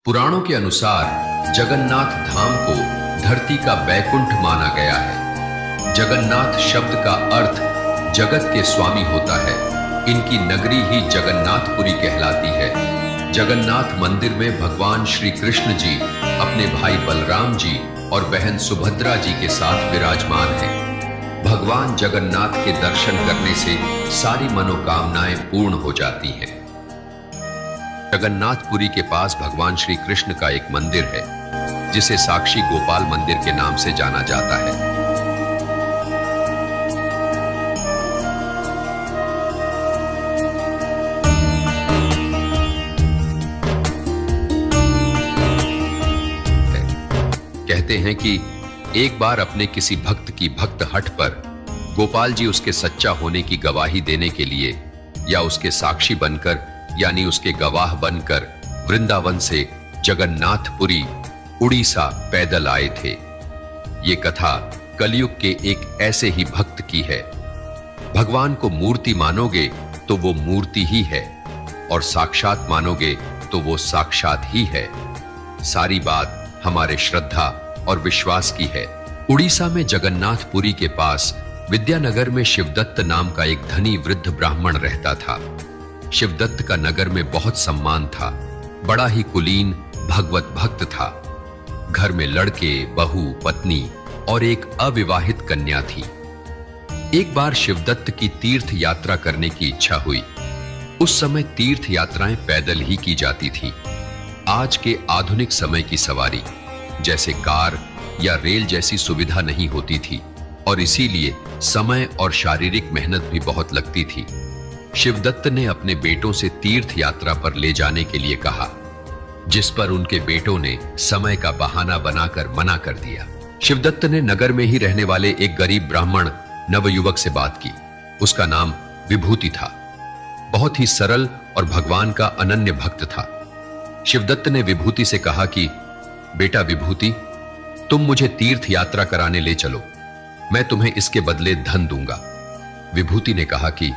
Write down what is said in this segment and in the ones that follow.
पुराणों के अनुसार जगन्नाथ धाम को धरती का बैकुंठ माना गया है। जगन्नाथ शब्द का अर्थ जगत के स्वामी होता है। इनकी नगरी ही जगन्नाथपुरी कहलाती है। जगन्नाथ मंदिर में भगवान श्री कृष्ण जी अपने भाई बलराम जी और बहन सुभद्रा जी के साथ विराजमान हैं। भगवान जगन्नाथ के दर्शन करने से सारी मनोकामनाएं पूर्ण हो जाती हैं। जगन्नाथपुरी के पास भगवान श्री कृष्ण का एक मंदिर है जिसे साक्षी गोपाल मंदिर के नाम से जाना जाता है। कहते हैं कि एक बार अपने किसी भक्त की भक्त हट पर गोपाल जी उसके सच्चा होने की गवाही देने के लिए या उसके साक्षी बनकर यानी उसके गवाह बनकर वृंदावन से जगन्नाथपुरी उड़ीसा पैदल आए थे। ये कथा कलयुग के एक ऐसे ही भक्त की है। भगवान को मूर्ति मानोगे तो वो मूर्ति ही है और साक्षात मानोगे तो वो साक्षात ही है। सारी बात हमारे श्रद्धा और विश्वास की है। उड़ीसा में जगन्नाथपुरी के पास विद्यानगर में शिवदत्त नाम का एक धनी वृद्ध ब्राह्मण रहता था। शिवदत्त का नगर में बहुत सम्मान था। बड़ा ही कुलीन भगवत भक्त था। घर में लड़के, बहू, पत्नी और एक अविवाहित कन्या थी। एक बार शिवदत्त की तीर्थ यात्रा करने की इच्छा हुई। उस समय तीर्थ यात्राएं पैदल ही की जाती थी। आज के आधुनिक समय की सवारी जैसे कार या रेल जैसी सुविधा नहीं होती थी और इसीलिए समय और शारीरिक मेहनत भी बहुत लगती थी। शिवदत्त ने अपने बेटों से तीर्थ यात्रा पर ले जाने के लिए कहा, जिस पर उनके बेटों ने समय का बहाना बनाकर मना कर दिया। शिवदत्त ने नगर में ही रहने वाले एक गरीब ब्राह्मण नवयुवक से बात की। उसका नाम विभूति था। बहुत ही सरल और भगवान का अनन्य भक्त था। शिवदत्त ने विभूति से कहा कि बेटा विभूति, तुम मुझे तीर्थ यात्रा कराने ले चलो, मैं तुम्हें इसके बदले धन दूंगा। विभूति ने कहा कि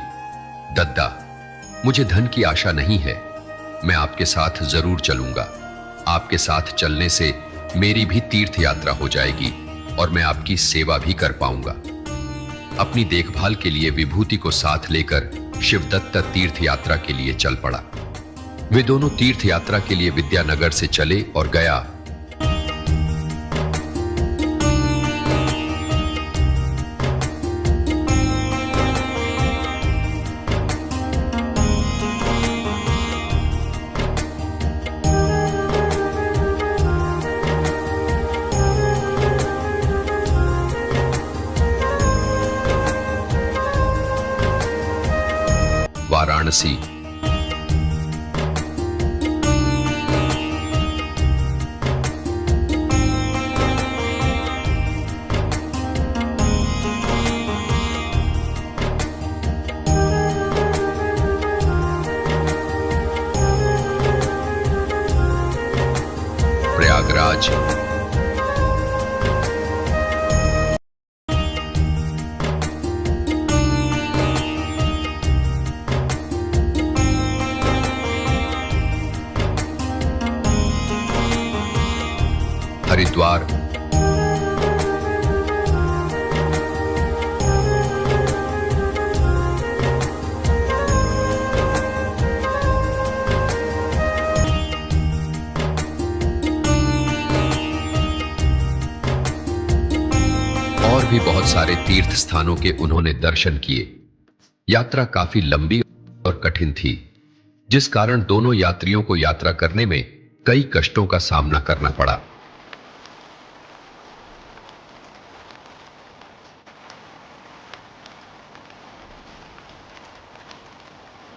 दद्दा, मुझे धन की आशा नहीं है, मैं आपके साथ जरूर चलूंगा। आपके साथ चलने से मेरी भी तीर्थ यात्रा हो जाएगी और मैं आपकी सेवा भी कर पाऊंगा। अपनी देखभाल के लिए विभूति को साथ लेकर शिवदत्त तीर्थ यात्रा के लिए चल पड़ा। वे दोनों तीर्थ यात्रा के लिए विद्यानगर से चले और गया वाराणसी। प्रयागराज। हरिद्वार। और भी बहुत सारे तीर्थ स्थानों के उन्होंने दर्शन किए। यात्रा काफी लंबी और कठिन थी, जिस कारण दोनों यात्रियों को यात्रा करने में कई कष्टों का सामना करना पड़ा।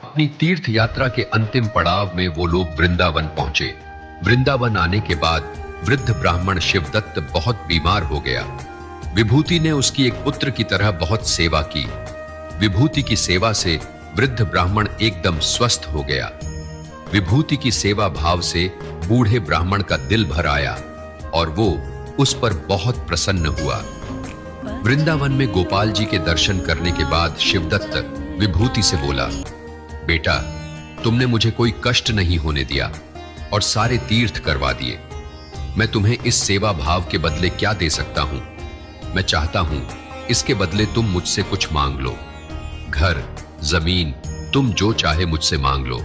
अपनी तीर्थ यात्रा के अंतिम पड़ाव में वो लोग वृंदावन पहुंचे। वृंदावन आने के बाद वृद्ध ब्राह्मण शिवदत्त बहुत बीमार हो गया। विभूति ने उसकी एक पुत्र की तरह बहुत सेवा की। विभूति की सेवा से वृद्ध ब्राह्मण एकदम स्वस्थ हो गया। विभूति की सेवा भाव से बूढ़े ब्राह्मण का दिल भर आया और वो उस पर बहुत प्रसन्न हुआ। वृंदावन में गोपाल जी के दर्शन करने के बाद शिवदत्त विभूति से बोला, बेटा, तुमने मुझे कोई कष्ट नहीं होने दिया। और सारे तीर्थ करवा दिए। मैं तुम्हें इस सेवा भाव के बदले क्या दे सकता हूं? मैं चाहता हूं इसके बदले तुम मुझसे कुछ मांग लो। घर, जमीन, तुम जो चाहे मुझसे मांग लो।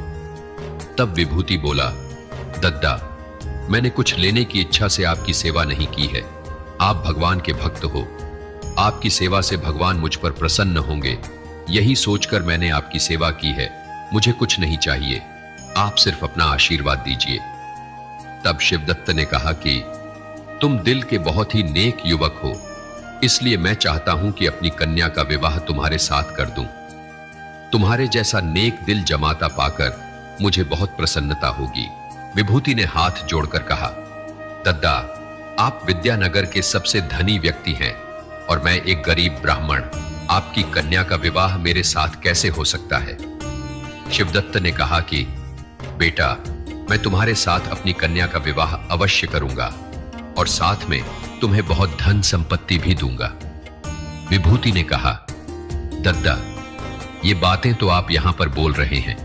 तब विभूति बोला, दद्दा, मैंने कुछ लेने की इच्छा से आपकी सेवा नहीं की है। आप भगवान के भक्त हो। आपकी सेवा से भगवान मुझ पर प्रसन्न होंगे, यही सोचकर मैंने आपकी सेवा की है। मुझे कुछ नहीं चाहिए, आप सिर्फ अपना आशीर्वाद दीजिए। तब शिवदत्त ने कहा कि तुम दिल के बहुत ही नेक युवक हो, इसलिए मैं चाहता हूं कि अपनी कन्या का विवाह तुम्हारे साथ कर दूं। तुम्हारे जैसा नेक दिल जमाता पाकर मुझे बहुत प्रसन्नता होगी। विभूति ने हाथ जोड़कर कहा, दद्दा, आप विद्यानगर के सबसे धनी व्यक्ति हैं और मैं एक गरीब ब्राह्मण। आपकी कन्या का विवाह मेरे साथ कैसे हो सकता है? शिवदत्त ने कहा कि बेटा, मैं तुम्हारे साथ अपनी कन्या का विवाह अवश्य करूंगा और साथ में तुम्हें बहुत धन संपत्ति भी दूंगा। विभूति ने कहा, दद्दा, ये बातें तो आप यहां पर बोल रहे हैं,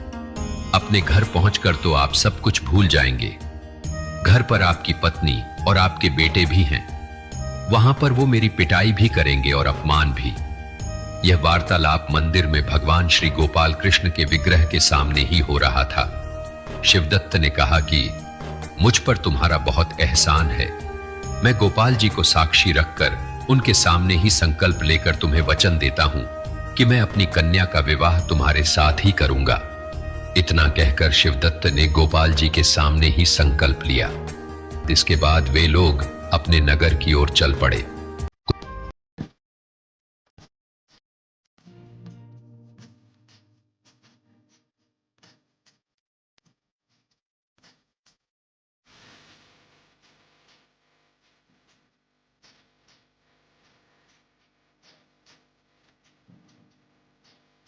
अपने घर पहुंचकर तो आप सब कुछ भूल जाएंगे। घर पर आपकी पत्नी और आपके बेटे भी हैं। वहां पर वो मेरी पिटाई भी करेंगे और अपमान भी। यह वार्तालाप मंदिर में भगवान श्री गोपाल कृष्ण के विग्रह के सामने ही हो रहा था। शिवदत्त ने कहा कि मुझ पर तुम्हारा बहुत एहसान है। मैं गोपाल जी को साक्षी रखकर उनके सामने ही संकल्प लेकर तुम्हें वचन देता हूं कि मैं अपनी कन्या का विवाह तुम्हारे साथ ही करूंगा। इतना कहकर शिवदत्त ने गोपाल जी के सामने ही संकल्प लिया। इसके बाद वे लोग अपने नगर की ओर चल पड़े।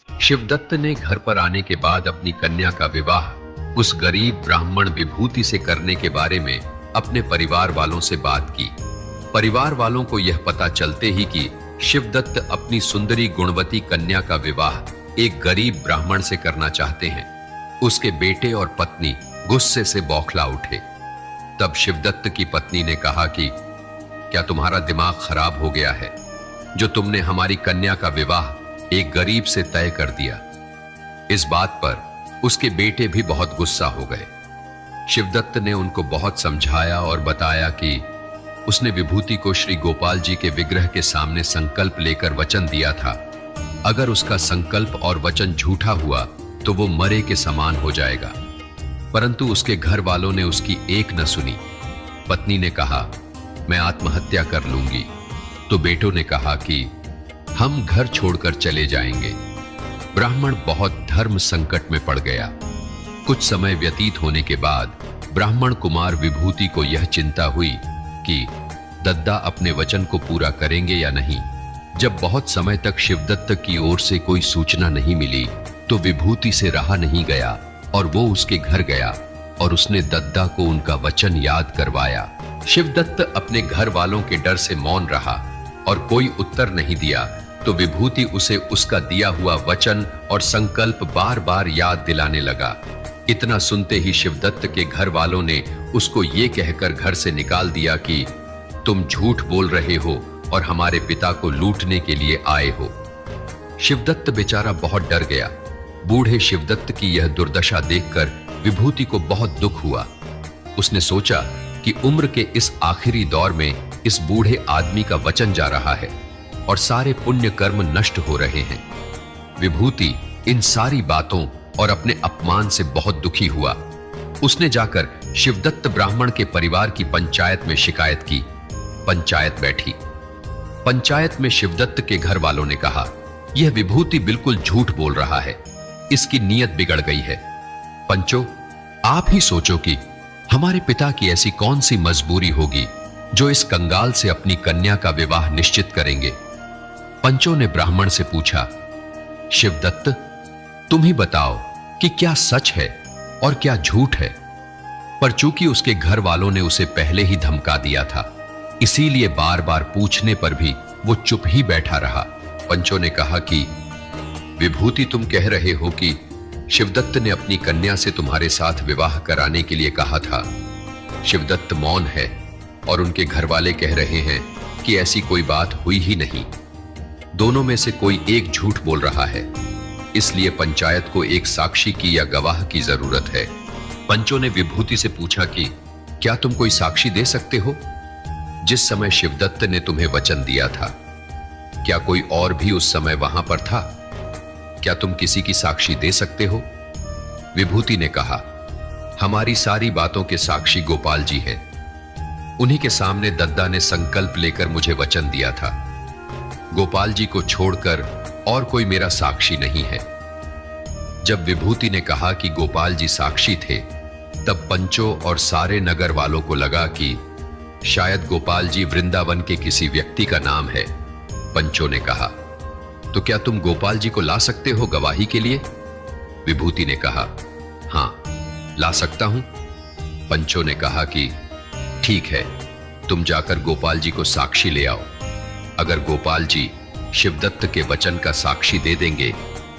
शिवदत्त ने घर पर आने के बाद अपनी कन्या का विवाह उस गरीब ब्राह्मण विभूति से करने के बारे में अपने परिवार वालों से बात की। परिवार वालों को यह पता चलते ही कि शिवदत्त अपनी सुंदरी गुणवती कन्या का विवाह एक गरीब ब्राह्मण से करना चाहते हैं, उसके बेटे और पत्नी गुस्से से बौखला उठे। तब शिवदत्त की पत्नी ने कहा कि क्या तुम्हारा दिमाग खराब हो गया है, जो तुमने हमारी कन्या का विवाह एक गरीब से तय कर दिया? इस बात पर उसके बेटे भी बहुत गुस्सा हो गए। शिवदत्त ने उनको बहुत समझाया और बताया कि उसने विभूति को श्री गोपाल जी के विग्रह के सामने संकल्प लेकर वचन दिया था। अगर उसका संकल्प और वचन झूठा हुआ तो वो मरे के समान हो जाएगा, परंतु उसके घर वालों ने उसकी एक न सुनी। पत्नी ने कहा, मैं आत्महत्या कर लूंगी, तो बेटों ने कहा कि हम घर छोड़कर चले जाएंगे। ब्राह्मण बहुत धर्म संकट में पड़ गया। कुछ समय व्यतीत होने के बाद ब्राह्मण कुमार विभूति को यह चिंता हुई कि दद्दा अपने वचन को पूरा करेंगे या नहीं। जब बहुत समय तक शिवदत्त की ओर से कोई सूचना नहीं मिली तो विभूति से रहा नहीं गया और वो उसके घर गया और उसने दद्दा को उनका वचन याद करवाया। शिवदत्त अपने घर वालों के डर से मौन रहा और कोई उत्तर नहीं दिया, तो विभूति उसे उसका दिया हुआ वचन और संकल्प बार बार याद दिलाने लगा। इतना सुनते ही शिवदत्त के घर वालों ने उसको ये कहकर घर से निकाल दिया कि तुम झूठ बोल रहे हो और हमारे पिता को लूटने के लिए आए हो। शिवदत्त बेचारा बहुत डर गया। बूढ़े शिवदत्त की यह दुर्दशा देखकर विभूति को बहुत दुख हुआ। उसने सोचा कि उम्र के इस आखिरी दौर में इस बूढ़े आदमी का वचन जा रहा है और सारे पुण्य कर्म नष्ट हो रहे हैं। विभूति इन सारी बातों और अपने अपमान से बहुत दुखी हुआ। उसने जाकर शिवदत्त ब्राह्मण के परिवार की पंचायत में शिकायत की। पंचायत बैठी। पंचायत में शिवदत्त के घर वालों ने कहा, यह विभूति बिल्कुल झूठ बोल रहा है, इसकी नीयत बिगड़ गई है। पंचो, आप ही सोचो कि हमारे पिता की ऐसी कौन सी मजबूरी होगी जो इस कंगाल से अपनी कन्या का विवाह निश्चित करेंगे। पंचों ने ब्राह्मण से पूछा, शिवदत्त, तुम ही बताओ कि क्या सच है और क्या झूठ है। पर चूंकि उसके घर वालों ने उसे पहले ही धमका दिया था, इसीलिए बार बार पूछने पर भी वो चुप ही बैठा रहा। पंचों ने कहा कि विभूति, तुम कह रहे हो कि शिवदत्त ने अपनी कन्या से तुम्हारे साथ विवाह कराने के लिए कहा था। शिवदत्त मौन है और उनके घरवाले कह रहे हैं कि ऐसी कोई बात हुई ही नहीं। दोनों में से कोई एक झूठ बोल रहा है, इसलिए पंचायत को एक साक्षी की या गवाह की जरूरत है। पंचों ने विभूति से पूछा कि क्या तुम कोई साक्षी दे सकते हो? जिस समय शिवदत्त ने तुम्हें वचन दिया था, क्या कोई और भी उस समय वहां पर था? क्या तुम किसी की साक्षी दे सकते हो? विभूति ने कहा, हमारी सारी बातों के साक्षी गोपाल जी हैं। उन्हीं के सामने दद्दा ने संकल्प लेकर मुझे वचन दिया था। गोपाल जी को छोड़कर और कोई मेरा साक्षी नहीं है। जब विभूति ने कहा कि गोपाल जी साक्षी थे, तब पंचों और सारे नगर वालों को लगा कि शायद गोपाल जी वृंदावन के किसी व्यक्ति का नाम है। पंचों ने कहा, तो क्या तुम गोपाल जी को ला सकते हो गवाही के लिए? विभूति ने कहा, हां, ला सकता हूं। पंचों ने कहा कि ठीक है, तुम जाकर गोपाल जी को साक्षी ले आओ। अगर गोपाल जी शिवदत्त के वचन का साक्षी दे देंगे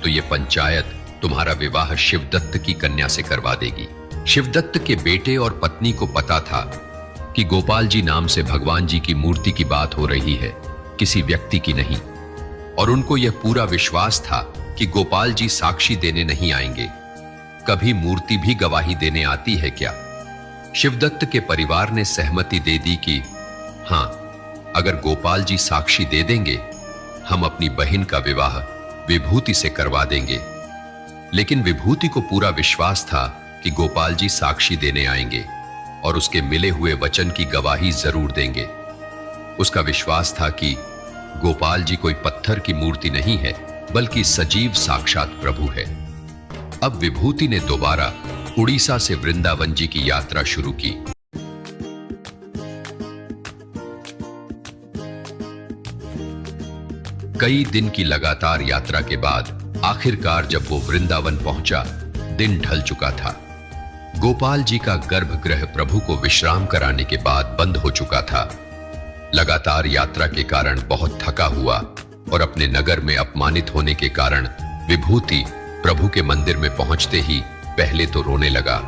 तो यह पंचायत तुम्हारा विवाह शिवदत्त की कन्या से करवा देगी। शिवदत्त के बेटे और पत्नी को पता था कि गोपाल जी नाम से भगवान जी की मूर्ति की बात हो रही है, किसी व्यक्ति की नहीं, और उनको यह पूरा विश्वास था कि गोपाल जी साक्षी देने नहीं आएंगे। कभी मूर्ति भी गवाही देने आती है क्या? शिवदत्त के परिवार ने सहमति दे दी कि हां, अगर गोपाल जी साक्षी दे देंगे, हम अपनी बहन का विवाह विभूति से करवा देंगे। लेकिन विभूति को पूरा विश्वास था कि गोपाल जी साक्षी देने आएंगे और उसके मिले हुए वचन की गवाही जरूर देंगे। उसका विश्वास था कि गोपाल जी कोई पत्थर की मूर्ति नहीं है, बल्कि सजीव साक्षात प्रभु है। अब विभूति ने दोबारा उड़ीसा से वृंदावन जी की यात्रा शुरू की। कई दिन की लगातार यात्रा के बाद आखिरकार जब वो वृंदावन पहुंचा, दिन ढल चुका था। गोपाल जी का गर्भगृह प्रभु को विश्राम कराने के बाद बंद हो चुका था। लगातार यात्रा के कारण बहुत थका हुआ और अपने नगर में अपमानित होने के कारण विभूति प्रभु के मंदिर में पहुंचते ही पहले तो रोने लगा।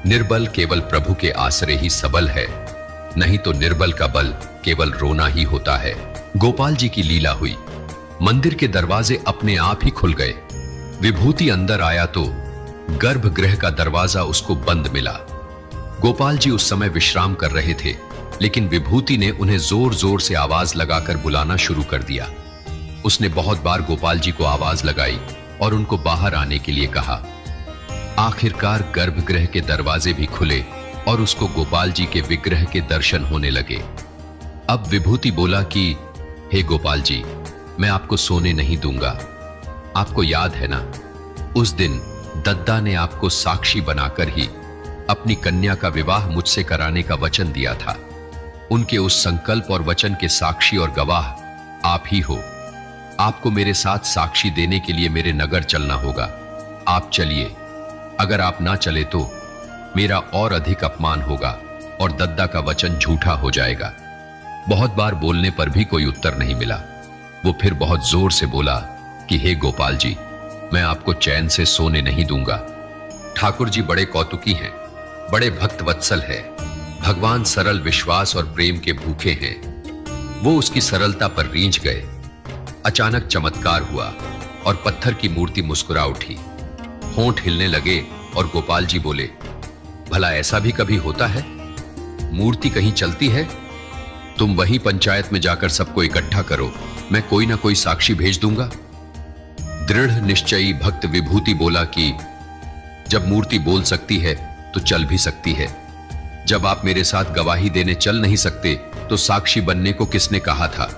निर्बल केवल प्रभु के आश्रय ही सबल है, नहीं तो निर्बल का बल केवल रोना ही होता है। गोपाल जी की लीला हुई। मंदिर के दरवाजे अपने आप ही खुल गए। विभूति अंदर आया तो गर्भगृह का दरवाजा उसको बंद मिला। गोपाल जी उस समय विश्राम कर रहे थे, लेकिन विभूति ने उन्हें जोर जोर से आवाज लगाकर बुलाना शुरू कर दिया। उसने बहुत बार गोपाल जी को आवाज लगाई और उनको बाहर आने के लिए कहा। आखिरकार गर्भगृह के दरवाजे भी खुले और उसको गोपाल जी के विग्रह के दर्शन होने लगे। अब विभूति बोला कि हे गोपाल जी, मैं आपको सोने नहीं दूंगा। आपको याद है ना, उस दिन दद्दा ने आपको साक्षी बनाकर ही अपनी कन्या का विवाह मुझसे कराने का वचन दिया था। उनके उस संकल्प और वचन के साक्षी और गवाह आप ही हो। आपको मेरे साथ साक्षी देने के लिए मेरे नगर चलना होगा। आप चलिए। अगर आप ना चले तो मेरा और अधिक अपमान होगा और दद्दा का वचन झूठा हो जाएगा। बहुत बार बोलने पर भी कोई उत्तर नहीं मिला। वो फिर बहुत जोर से बोला कि हे गोपाल जी, मैं आपको चैन से सोने नहीं दूंगा। ठाकुर जी बड़े कौतुकी हैं, बड़े भक्त वत्सल है। भगवान सरल विश्वास और प्रेम के भूखे हैं। वो उसकी सरलता पर रींझ गए। अचानक चमत्कार हुआ और पत्थर की मूर्ति मुस्कुरा उठी। होंठ हिलने लगे और गोपाल जी बोले, भला ऐसा भी कभी होता है? मूर्ति कहीं चलती है? तुम वहीं पंचायत में जाकर सबको इकट्ठा करो, मैं कोई ना कोई साक्षी भेज दूंगा। दृढ़ निश्चयी भक्त विभूति बोला कि जब मूर्ति बोल सकती है तो चल भी सकती है। जब आप मेरे साथ गवाही देने चल नहीं सकते तो साक्षी बनने को किसने कहा था?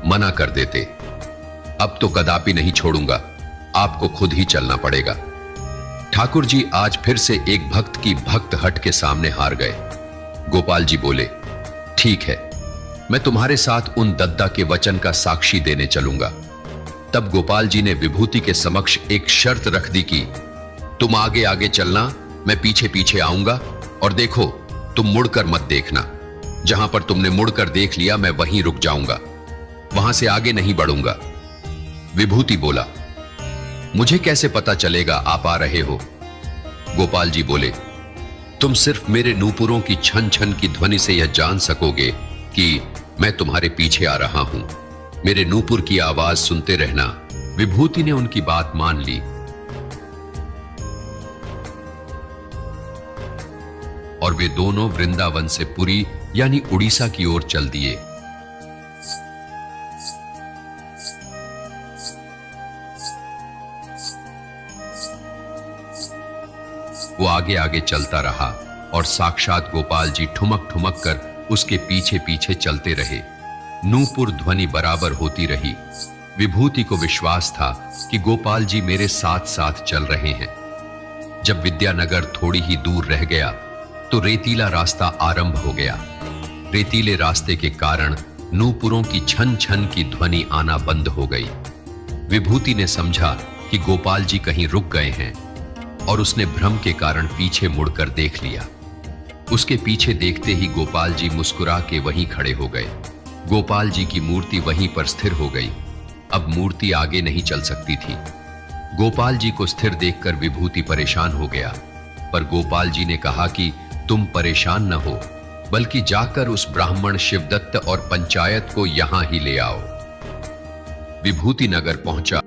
मना कर देते। अब तो कदापि नहीं छोड़ूंगा, आपको खुद ही चलना पड़ेगा। ठाकुर जी आज फिर से एक भक्त की भक्त हट के सामने हार गए। गोपाल जी बोले, ठीक है, मैं तुम्हारे साथ उन दद्दा के वचन का साक्षी देने चलूंगा। तब गोपाल जी ने विभूति के समक्ष एक शर्त रख दी कि तुम आगे आगे चलना, मैं पीछे पीछे आऊंगा, और देखो तुम मुड़कर मत देखना। जहां पर तुमने मुड़कर देख लिया मैं वहीं रुक जाऊंगा, वहां से आगे नहीं बढ़ूंगा। विभूति बोला, मुझे कैसे पता चलेगा आप आ रहे हो? गोपाल जी बोले, तुम सिर्फ मेरे नूपुरों की छन छन की ध्वनि से यह जान सकोगे कि मैं तुम्हारे पीछे आ रहा हूं। मेरे नूपुर की आवाज सुनते रहना। विभूति ने उनकी बात मान ली और वे दोनों वृंदावन से पुरी यानी उड़ीसा की ओर चल दिए। वो आगे आगे चलता रहा और साक्षात गोपाल जी ठुमक ठुमक कर उसके पीछे पीछे चलते रहे। नूपुर ध्वनि बराबर होती रही। विभूति को विश्वास था कि गोपाल जी मेरे साथ साथ चल रहे हैं। जब विद्यानगर थोड़ी ही दूर रह गया तो रेतीला रास्ता आरंभ हो गया। रेतीले रास्ते के कारण नूपुरों की छन छन की ध्वनि आना बंद हो गई। विभूति ने समझा कि गोपाल जी कहीं रुक गए हैं और उसने भ्रम के कारण पीछे मुड़कर देख लिया। उसके पीछे देखते ही गोपाल जी मुस्कुरा के वहीं खड़े हो गए। गोपाल जी की मूर्ति वहीं पर स्थिर हो गई। अब मूर्ति आगे नहीं चल सकती थी। गोपाल जी को स्थिर देखकर विभूति परेशान हो गया, पर गोपाल जी ने कहा कि तुम परेशान न हो, बल्कि जाकर उस ब्राह्मण शिवदत्त और पंचायत को यहां ही ले आओ। विभूति नगर पहुंचा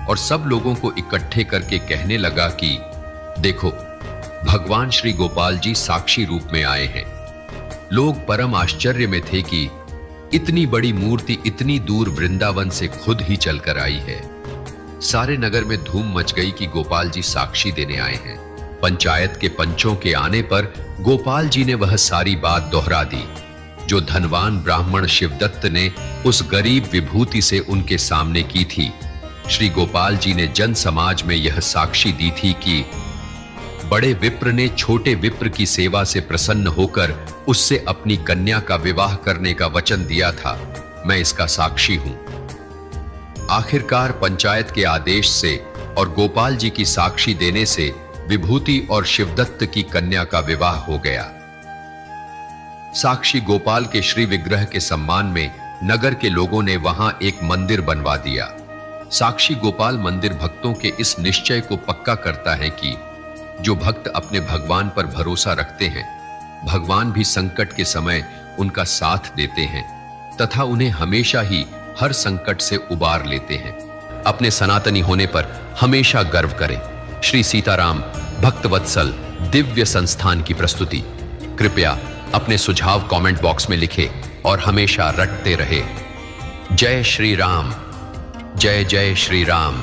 और सब लोगों को इकट्ठे करके कहने लगा कि देखो, भगवान श्री गोपाल जी साक्षी रूप में आए हैं। लोग परम आश्चर्य में थे कि इतनी बड़ी मूर्ति इतनी दूर वृंदावन से खुद ही चलकर आई है। सारे नगर में धूम मच गई कि गोपाल जी साक्षी देने आए हैं। पंचायत के पंचों के आने पर गोपाल जी ने वह सारी बात दोहरा दी जो धनवान ब्राह्मण शिवदत्त ने उस गरीब विभूति से उनके सामने की थी। श्री गोपाल जी ने जन समाज में यह साक्षी दी थी कि बड़े विप्र ने छोटे विप्र की सेवा से प्रसन्न होकर उससे अपनी कन्या का विवाह करने का वचन दिया था। मैं इसका साक्षी हूं। आखिरकार पंचायत के आदेश से और गोपाल जी की साक्षी देने से विभूति और शिवदत्त की कन्या का विवाह हो गया। साक्षी गोपाल के श्री विग्रह के सम्मान में नगर के लोगों ने वहां एक मंदिर बनवा दिया। साक्षी गोपाल मंदिर भक्तों के इस निश्चय को पक्का करता है कि जो भक्त अपने भगवान पर भरोसा रखते हैं, भगवान भी संकट के समय उनका साथ देते हैं तथा उन्हें हमेशा ही हर संकट से उबार लेते हैं। अपने सनातनी होने पर हमेशा गर्व करें। श्री सीताराम भक्तवत्सल दिव्य संस्थान की प्रस्तुति। कृपया अपने सुझाव कमेंट बॉक्स में लिखें और हमेशा रटते रहे। जय श्री राम, जय जय श्री राम।